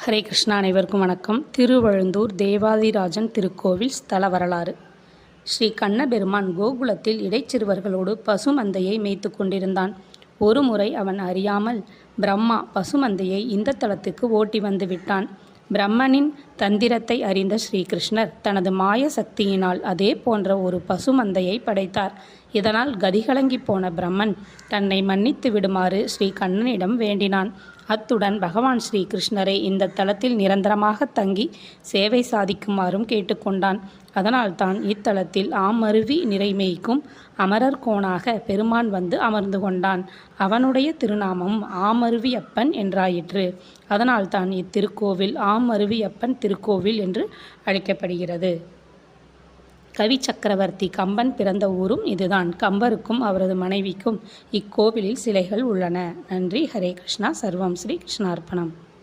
ஹரே கிருஷ்ணா. அனைவருக்கும் வணக்கம். திருவழுந்தூர் தேவாதிராஜன் திருக்கோவில் ஸ்தல வரலாறு. ஸ்ரீ கண்ணபெருமான் கோகுலத்தில் இடைச்சிறுவர்களோடு பசுமந்தையை மேய்த்து கொண்டிருந்தான். ஒரு முறை அவன் அறியாமல் பிரம்மா பசுமந்தையை இந்த தலத்துக்கு ஓட்டி வந்து விட்டான். பிரம்மனின் தந்திரத்தை அறிந்த ஸ்ரீகிருஷ்ணர் தனது மாய சக்தியினால் அதே போன்ற ஒரு பசுமந்தையை படைத்தார். இதனால் கதிகலங்கி போன பிரம்மன் தன்னை மன்னித்து விடுமாறு ஸ்ரீ கண்ணனிடம் வேண்டினான். அத்துடன் பகவான் ஸ்ரீகிருஷ்ணரை இந்த தலத்தில் நிரந்தரமாக தங்கி சேவை சாதிக்குமாறும் கேட்டுக்கொண்டான். அதனால்தான் இத்தலத்தில் ஆமருவி நிறைமேய்க்கும் அமரர் கோனாக பெருமான் வந்து அமர்ந்து கொண்டான். அவனுடைய திருநாமம் ஆமருவியப்பன் என்றாயிற்று. அதனால்தான் இத்திருக்கோவில் ஆமருவியப்பன் திருக்கோவில் என்று அழைக்கப்படுகிறது. கவி சக்கரவர்த்தி கம்பன் பிறந்த ஊரும் இதுதான். கம்பருக்கும் அவரது மனைவிக்கும் இக்கோவிலில் சிலைகள் உள்ளன. நன்றி. ஹரே கிருஷ்ணா. சர்வம் ஸ்ரீ கிருஷ்ணார்ப்பணம்.